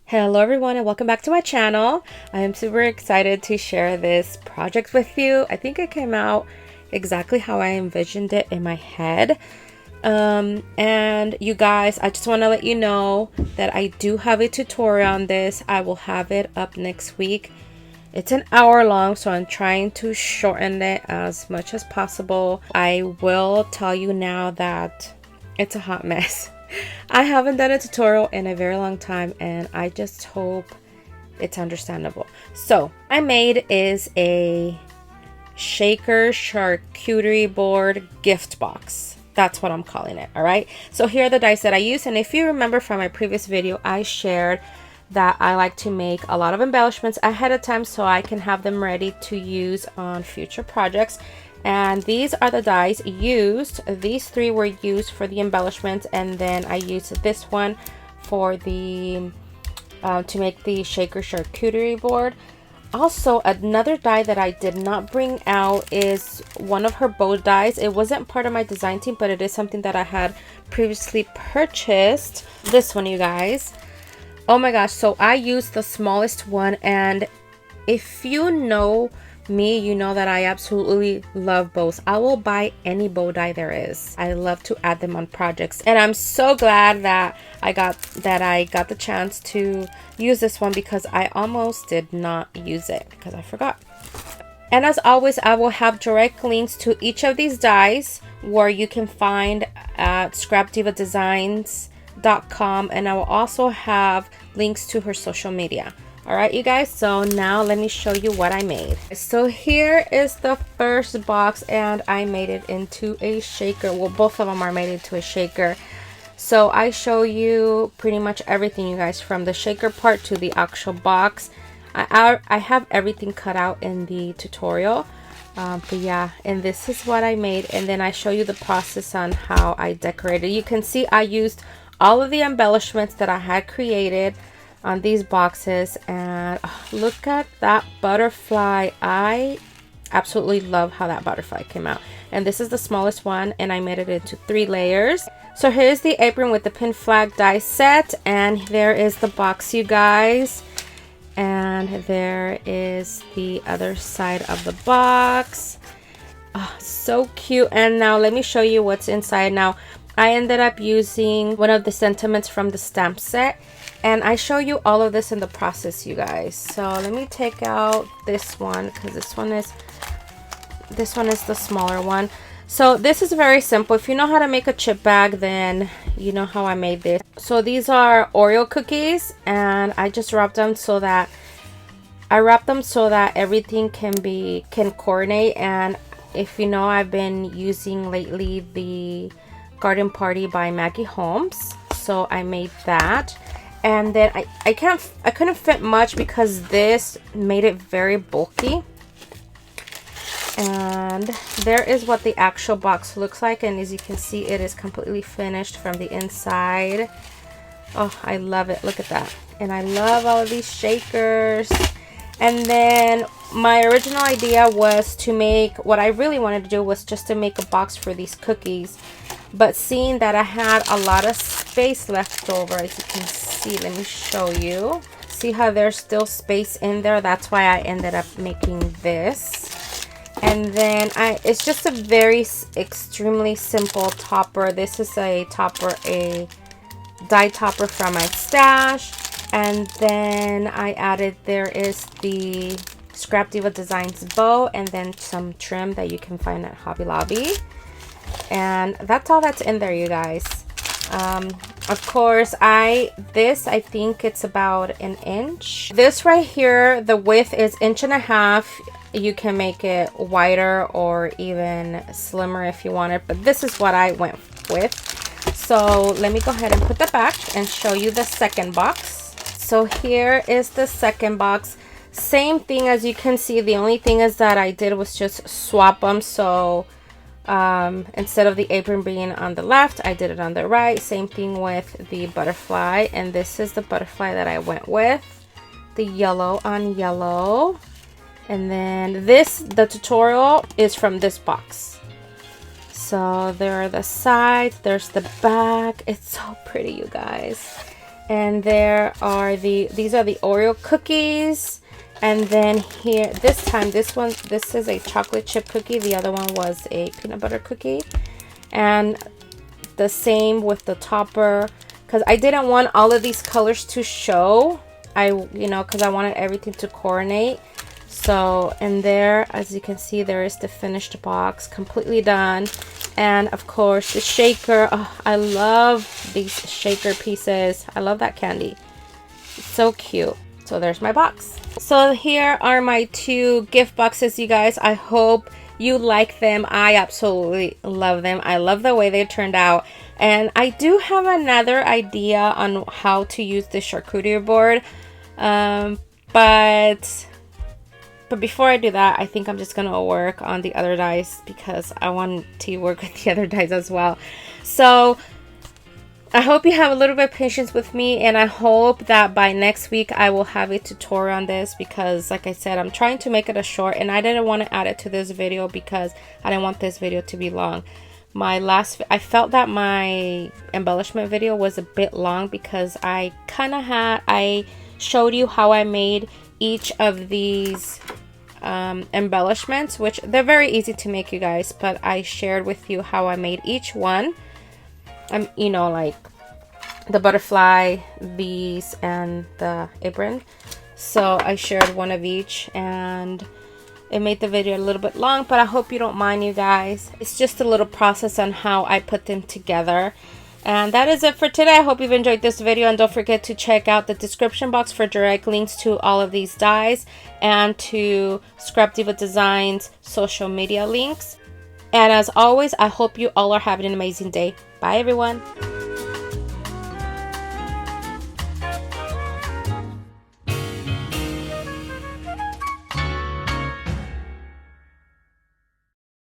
Hello everyone and welcome back to my channel. I am super excited to share this project with you. I think it came out exactly how I envisioned it in my head. And you guys, I just want to let you know that I do have a tutorial on this. I will have it up next week. It's an hour long, so I'm trying to shorten it as much as possible. I will tell you now that it's a hot mess. I haven't done a tutorial in a very long time, and I just hope it's understandable. So I made is a shaker charcuterie board gift box. That's what I'm calling it. All right, so here are the dies that I use, and if you remember from my previous video, I shared that I like to make a lot of embellishments ahead of time so I can have them ready to use on future projects. And these are the dies used. These three were used for the embellishments, and then I used this one for the to make the shaker charcuterie board. Also, another die that I did not bring out is one of her bow dies. It wasn't part of my design team, but it is something that I had previously purchased. This one, you guys. Oh my gosh, so I used the smallest one, and if you know me, you know that I absolutely love bows. I will buy any bow die there is. I love to add them on projects, and I'm so glad that I got the chance to use this one, because I almost did not use it because I forgot. And as always, I will have direct links to each of these dies where you can find at scrapdivadesigns.com, and I will also have links to her social media. All right, you guys, so now let me show you what I made. So here is the first box, and I made it into a shaker. Well, both of them are made into a shaker. So I show you pretty much everything, you guys, from the shaker part to the actual box. I have everything cut out in the tutorial. But yeah, and this is what I made, and then I show you the process on how I decorated. You can see I used all of the embellishments that I had created on these boxes, and look at that butterfly. I absolutely love how that butterfly came out, and this is the smallest one, and I made it into 3 layers. So here's the apron with the pin flag die set, and there is the box, you guys, and there is the other side of the box. Oh, so cute. And now let me show you what's inside. Now I ended up using one of the sentiments from the stamp set, and I show you all of this in the process, you guys. So let me take out this one, because this one is the smaller one. So this is very simple. If you know how to make a chip bag, then you know how I made this. So these are Oreo cookies, and I just wrapped them so that everything can coordinate. And if you know, I've been using lately the Garden Party by Maggie Holmes, so I made that. And then I couldn't fit much because this made it very bulky. And there is what the actual box looks like, and as you can see, it is completely finished from the inside. Oh, I love it. Look at that. And I love all of these shakers. And then my original idea was to make, what I really wanted to do was just to make a box for these cookies. But seeing that I had a lot of space left over, as you can see, let me show you. See how there's still space in there? That's why I ended up making this. And then it's just a very extremely simple topper. This is a topper, a die topper from my stash. And then I added, there is the Scrapdiva Designs bow, and then some trim that you can find at Hobby Lobby. And that's all that's in there, you guys. Of course, I think it's about 1 inch. This right here, the width is 1.5 inches. You can make it wider or even slimmer if you want it, but this is what I went with. So let me go ahead and put that back and show you the second box. So here is the second box. Same thing, as you can see. The only thing is that I did was just swap them. So instead of the apron being on the left, I did it on the right. Same thing with the butterfly, and this is the butterfly that I went with, the yellow on yellow. And then the tutorial is from this box. So there are the sides, there's the back. It's so pretty, you guys. And these are the Oreo cookies. And then here, this is a chocolate chip cookie. The other one was a peanut butter cookie. And the same with the topper, because I didn't want all of these colors to show. Because I wanted everything to coordinate. So, and there, as you can see, there is the finished box, completely done. And of course, the shaker. Oh, I love these shaker pieces. I love that candy. It's so cute. So there's my box. So here are my 2 gift boxes, you guys. I hope you like them. I absolutely love them. I love the way they turned out. And I do have another idea on how to use the charcuterie board. But before I do that, I think I'm just gonna work on the other dies, because I want to work with the other dies as well. So I hope you have a little bit of patience with me, and I hope that by next week I will have a tutorial on this, because like I said, I'm trying to make it a short, and I didn't want to add it to this video because I didn't want this video to be long. I felt that my embellishment video was a bit long, because I showed you how I made each of these embellishments, which they're very easy to make, you guys, but I shared with you how I made each one. Like the butterfly, these, and the apron. So I shared one of each, and it made the video a little bit long, but I hope you don't mind, you guys. It's just a little process on how I put them together. And that is it for today. I hope you've enjoyed this video, and don't forget to check out the description box for direct links to all of these dies and to Scrapdiva Designs social media links. And as always, I hope you all are having an amazing day. Bye, everyone.